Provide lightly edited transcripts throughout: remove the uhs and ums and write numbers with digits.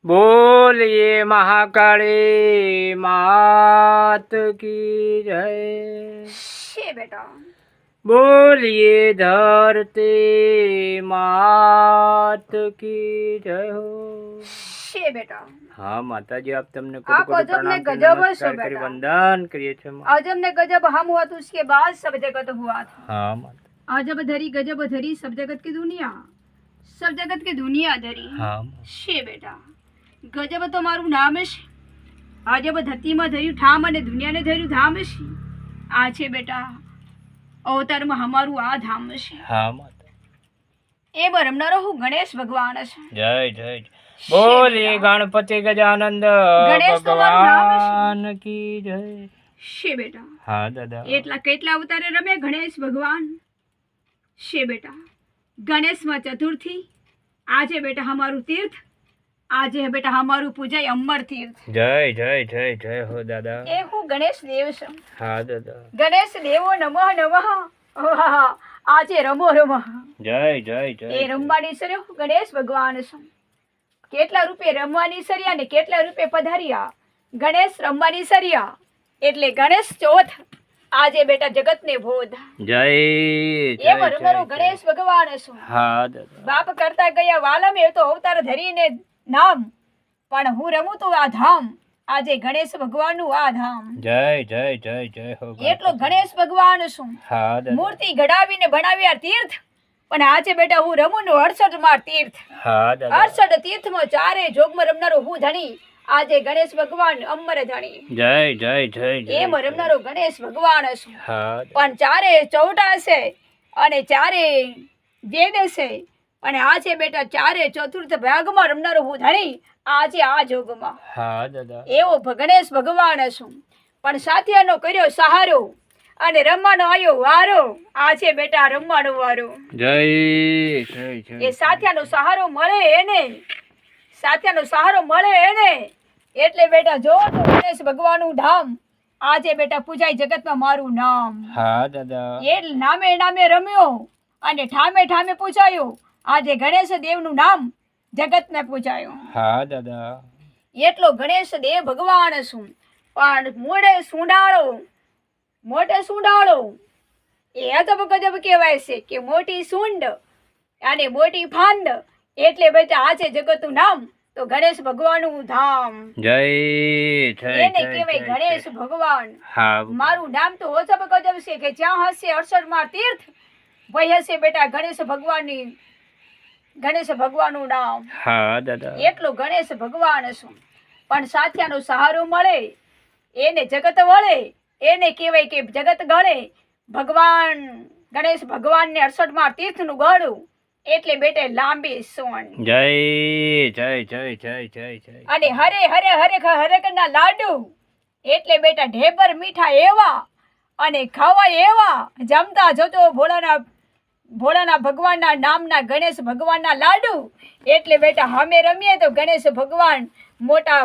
बोलिए महाकाली मात की जय। शे बेटा बोलिए धरती मात की जय हो। शे बेटा हाँ माता जी, आप तुमने आप अजब ने गजब सो नमस्कार बेटा। वंदन करिए छे माँ। अजब ने गजब हम हुआ तो उसके बाद सब जगत हुआ था। हाँ माता। अजब धरी गजब धरी सब जगत की दुनिया, सब जगत की दुनिया धरी। हाँ शे बेटा गजब तो मारू नाम છે। અજબ ધરતીમાં ધર્યું ઠામ અને દુનિયાને ધર્યું ધામ છે। આ છે બેટા અવતારમાં અમારું આ ધામ છે। हाँ माता। એ રમનારો હું ગણેશ ભગવાન છે। जय जय जय। बोलिए गणपति गजानंद गणेश તમારું નામ છે। भगवान की जय। છે બેટા हाँ दादा। એટલા કેટલા અવતારે રમે ગણેશ ભગવાન। છે બેટા ગણેશમાં ચતુર્થી આજે બેટા અમારું તીર્થ, આજે બેટા અમારું પૂજાય અમર તીર્થ। जय जय जय जय हो दादा। એ હું ગણેશ દેવ છું। हाँ दादा। ગણેશ દેવો નમઃ નમઃ। ઓહા, આજે રમો રમો। जय जय એ जय। રમવાની સરે હું ગણેશ ભગવાન છું। કેટલા રૂપે રમવાની સરિયા ને કેટલા રૂપે પધાર્યા ગણેશ રમવાની સરિયા, એટલે ગણેશ ચોથ આજે બેટા જગતને બોધ। जय એ બરોબર ગણેશ ભગવાન છું। हाँ दादा। બાપ કરતા ગયા વાલમ એ તો અવતાર ધરીને નામ, પણ હું રમું તો આ ધામ, આજે ગણેશ ભગવાનનું આ ધામ। जय जय जय जय हो। એટલો ગણેશ ભગવાન છું। हाँ दादा। મૂર્તિ ઘડાવીને બનાવ્યા તીર્થ, પણ આજે બેટા હું રમું નું 68 માં તીર્થ। हाँ दादा। 68 તીર્થમાં ચારે જોગમાં રમનારો હું ધણી, આજે ગણેશ ભગવાન અમર ધણી। जय जय जय जय। એમ રમનારો ગણેશ ભગવાન છું। हाँ दादा। પણ ચારે ચૌટા છે અને ચારે વેદ છે, અને આજે બેટા ચારે ચતુર્થ ભાગમાં રમનારો હું ધણી, આજે આ જોગમાં हाँ दादा। એવો ગણેશ ભગવાન છું। પણ સાથિયાનો કર્યો સહારો અને રમવાનો આવ્યો વારો, આજે બેટા રમવાનો વારો। जय जय એ जय। સાથિયાનો સહારો મળે એને, સાથિયાનો સહારો મળે એને, એટલે બેટા જો તો ગણેશ ભગવાનનું ધામ, આજે બેટા પૂજાય જગતમાં મારું નામ। हाँ दादा। એ નામે નામે રમ્યો અને ઠામે ઠામે પૂજાયો, આજે ગણેશ દેવનું નામ જગતને પૂજાયું। हाँ दादा। એટલો ગણેશ દેવ ભગવાન છું। પણ મોઢે સુંડાળો, મોઢે સુંડાળો એ અજબ ગજબ કહેવાય છે કે મોટી સૂંડ અને મોટી ફાંદ, એટલે બેટા આજે જગતનું નામ તો ગણેશ ભગવાનનું ધામ, जय जय એને जय કહેવાય जय। ગણેશ ભગવાન। हाँ મારું નામ તો અજબ ગજબ છે કે જ્યાં હશે 68 માં તીર્થ, વહી હશે બેટા ગણેશ ભગવાનની, ગણેશ ભગવાનનું નામ। हाँ दादा। એટલો ગણેશ ભગવાન છું। પણ સાથિયાનો સહારો મળે એને જગત વળે, એને કહેવાય કે જગત ગળે ભગવાન ગણેશ ભગવાનને 68 માં તીર્થનું ગળું, એટલે બેટે લાંબી સોણ। जय जय जय जय जय जय। અને હરે હરે હરે હરેકના લાડુ, એટલે બેટા ઢેબર મીઠા એવા અને ખાવાય એવા, જમતા જતો ભોળાના ભગવાનના નામના ગણેશ ભગવાનના લાડુ, એટલે બેટા અમે રમીએ તો ગણેશ ભગવાન મોટા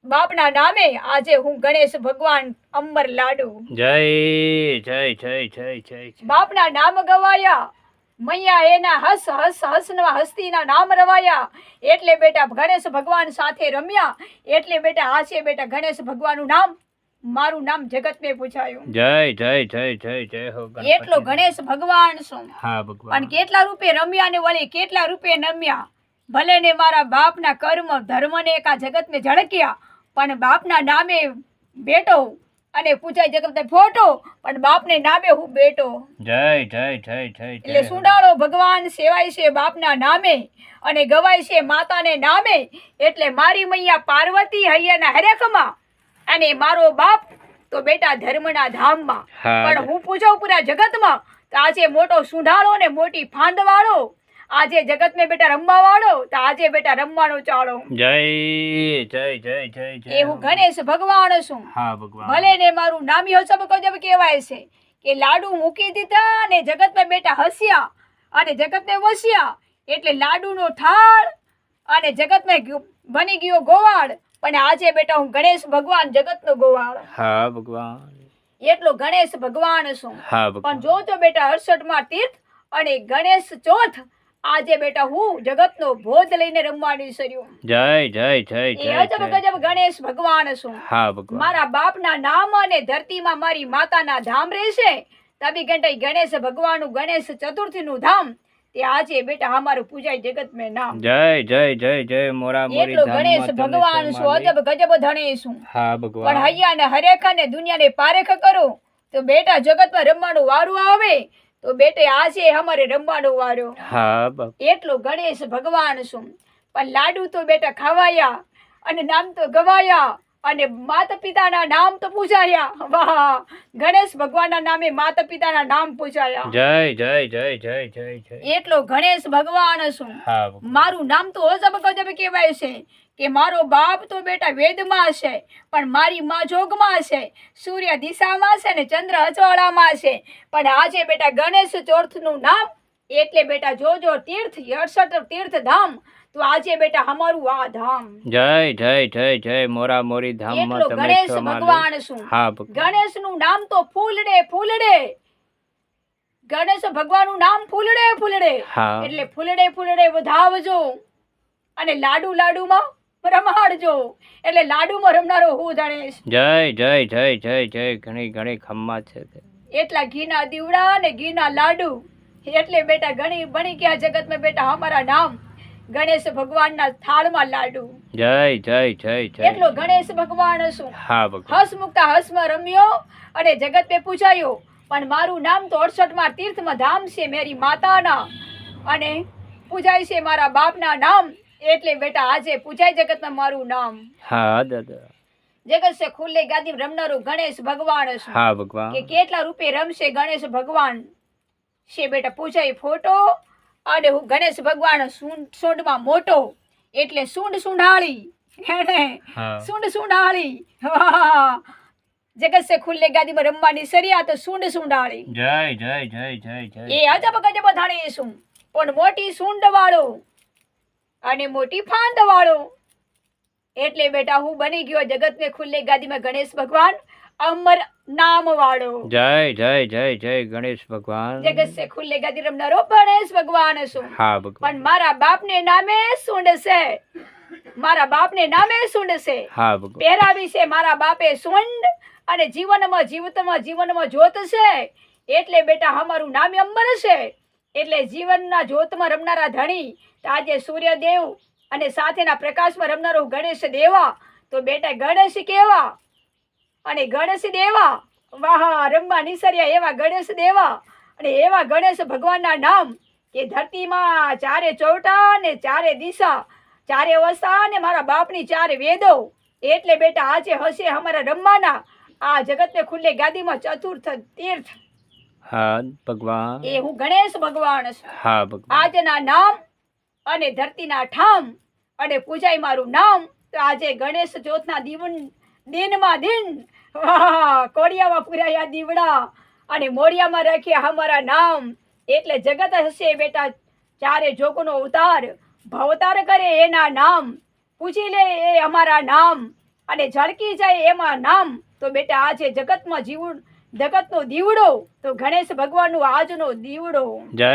બાપના નામે, આજે હું ગણેશ ભગવાન અંબર લાડુ। जय जय जय जय जय। બાપના નામ ગવાયા, મૈયા એના હસ હસ હસના હસ્તીના નામ રવાયા, એટલે બેટા ગણેશ ભગવાન સાથે રમ્યા, એટલે બેટા આ છે બેટા ગણેશ ભગવાનનું નામ, મારું નામ જગતને પૂછાયું। जय जय जय जय जय हो। એટલો ગણેશ ભગવાન છું। हाँ પણ भगवान। કેટલા રૂપે રમ્યા ને વળી કેટલા રૂપે નમ્યા, ભલે ને મારા બાપના કર્મ ધર્મને એકા જગતને ઝળક્યા, પણ બાપના નામે બેટો અને પૂજાય જગતને ફોટો, પણ બાપને નામે હું બેટો। जय जय जय जय એટલે जय। સુંડાળો ભગવાન સેવાય છે બાપના નામે અને ગવાય છે માતાને નામે, એટલે મારી મૈયા પાર્વતી હૈયાના હરેકમાં અને મારો બાપ તો બેટા ધર્મના ધામમાં। હા। પણ હું પૂજાઉં પૂરા જગતમાં, તો આજે મોટો સુંઢાળો ને મોટી ફાંદવાળો, આજે જગતને બેટા રમવા વાળો, તો આજે બેટા રમવાનો ચાળો। जय जय जय जय जय। એ હું ગણેશ ભગવાન છું। हाँ ભગવાન। ભલે ને મારું નામ યોસબ ગજબ કહેવાય છે કે લાડુ મૂકી દીધા અને જગતમાં બેટા હસ્યા અને જગતને વસ્યા, એટલે લાડુનો થાળ અને જગતમાં બની ગયો ગોવાળ, પણ આજે બેટા હું ગણેશ ભગવાન જગતનો ગોવાળ। हाँ भगवान। એટલો ગણેશ ભગવાન છું। हाँ પણ भगवान। જો તો બેટા 68 માં તીર્થ અને ગણેશ ચોથ, આજે બેટા હું જગતનો ભોજ લઈને રમવાની સર્યું. જય જય જય એ જય અજબ જય. ગજબ ગણેશ ભગવાન છું. હા ભગવાન. મારા બાપના નામ અને ધરતીમાં મારી માતાના ધામ રહેશે. તબી ઘંટાઈ ગણેશ ભગવાનનું ગણેશ ચતુર્થીનું ધામ તે આજે બેટા અમારું પૂજાય જગત મેં નામ. જય જય જય જય મોરા મોરી એટલો ધામમાં ગણેશ તમે ભગવાન છો છું, માલી. અજબ ગજબ ધણી છું. હા પણ ભગવાન. હૈયા ને હરેખા ને દુનિયાને પારેખ કરો તો બેટા જગતમાં રમવાનું વારું આવે તો બેટે આજે અમારે રમવાનો વારો. હા બાપ. એટલો ગણેશ ભગવાન છું. પણ લાડુ તો બેટા ખવાયા અને નામ તો ગવાયા અને માતા પિતાના નામ તો પૂજાયા. વાહ, ગણેશ ભગવાનના નામે માતા પિતાના નામ પૂજાયા. જય જય જય જય જય જય. એટલો ગણેશ ભગવાન છું. હા ભગવાન. મારું નામ તો અજબ ગજબ કહેવાય છે કે મારો બાપ તો બેટા વેદમાં છે પણ મારી માં જોગમાં છે, સૂર્ય દિશામાં છે ને ચંદ્ર અજવાળામાં છે. પણ આજે બેટા ગણેશ ચોથનું નામ એટલે બેટા જોજો તીર્થ 68 તીર્થ ધામ તો આજે બેટા અમારું આ ધામ. જય જય જય જય મોરા મોરી ધામમાં એટલો તમે ગણેશ છો માલી. ભગવાન છું. હા ભગવાન. ગણેશનું નામ તો ફૂલડે ફૂલડે. ગણેશ ભગવાનનું નામ ફૂલડે ફૂલડે. હા. એટલે ફૂલડે ફૂલડે વધાવજો અને લાડુ લાડુમાં રમાડજો. એટલે લાડુમાં રમનારો હું ગણેશ. જય જય જય જય જય. ઘણી ઘણી ખમ્મા છે તે. એટલા ઘીના દીવડા અને ઘીના લાડુ એટલે બેટા ઘણી બની ગયા જગતમાં બેટા અમારા નામ ગણેશ ભગવાનના થાળમાં લાડુ. જય જય જય જય. એટલો ગણેશ ભગવાન છું. હા ભગવાન. હસ મુકતા હસમાં રમ્યો અને જગત પે પૂછાયો પણ મારું નામ તો 68 તીર્થમાં ધામ છે મેરી માતાના અને પૂજાય છે મારા બાપના નામ એટલે બેટા આજે પૂજાય જગતમાં મારું નામ. હા દાદા. જગત છે ખુલ્લે ગાદી રમનારો ગણેશ ભગવાન છું. હા ભગવાન. કે કેટલા રૂપે રમશે ગણેશ ભગવાન છે બેટા પૂજાય ફોટો અને હું ગણેશ ભગવાન સૂંઢમાં મોટો એટલે સૂંઢ સુંઢાળી હેને હા. સૂંઢ સુંઢાળી. વાહ, જગત છે ખુલ્લે ગાદીમાં રમવાની સરિયા તો સૂંઢ સુંઢાળી. જય જય જય જય જય. એ અજબ ગજબ ધાણી છું પણ મોટી સૂંઢ વાળો અને મોટી ફાંદ વાળો એટલે બેટા હું બની ગયો જગત ને ખુલ્લે ગાદીમાં ગણેશ ભગવાન અમર નામ વાળો. જય જય જય જય ગણેશ ભગવાન. જગત છે ખુલ્લે ગાદી રમનારો ગણેશ ભગવાન છું. હા ભગવાન. પણ મારા બાપને નામે સૂંઢ છે. મારા બાપને નામે સૂંઢ છે. હા ભગવાન. પહેરાવી છે મારા બાપે સૂંઢ અને જીવનમાં જોત છે એટલે બેટા અમારું નામ અંબર છે. એટલે જીવનના જોતમાં રમનારા ધણી તો આજે સૂર્યદેવ અને સાથેના પ્રકાશમાં રમનારો ગણેશ દેવા તો બેટા ગણેશ કેવા અને ગણેશ દેવા. વાહ, રમવા નિસર્યા એવા ગણેશ દેવા અને એવા ગણેશ ભગવાનના નામ કે ધરતીમાં ચારે ચોટા ને ચારે દિશા ચારે અવસ્થા ને મારા બાપની ચારે વેદો એટલે બેટા આજે હશે અમારા રમવાના આ જગતને ખુલ્લે ગાદીમાં ચતુર્થ તીર્થ. હા ભગવાન. એ હું ગણેશ ભગવાન છું. હા ભગવાન. આજના નામ અને ધરતીના ઠામ અને પૂજાય મારું નામ તો આજે ગણેશ ચોથના દિનમાં દિન. વાહ, કોડિયામાં પુરાયા દીવડા અને મોડિયામાં રાખ્યા અમારા નામ એટલે જગત હશે બેટા ચારે જોગનો ઉતાર ભવતાર કરે એના નામ પૂછી લે એ અમારા નામ અને ઝળકી જાય એમાં નામ તો બેટા આજે જગતમાં જગતનો દીવડો તો ગણેશ ભગવાનનો આજનો દીવડો. જય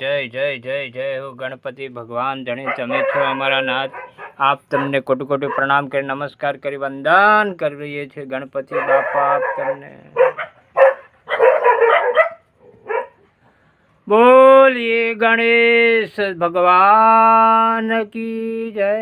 જય જય જય જય હો ગણપતિ ભગવાન ધણી તમે છો અમારા નાથ. આપ તમને કોટી કોટી પ્રણામ કરી નમસ્કાર કરી વંદન કરીએ છીએ ગણપતિ બાપા આપ તમને. બોલીએ ગણેશ ભગવાન કી જય.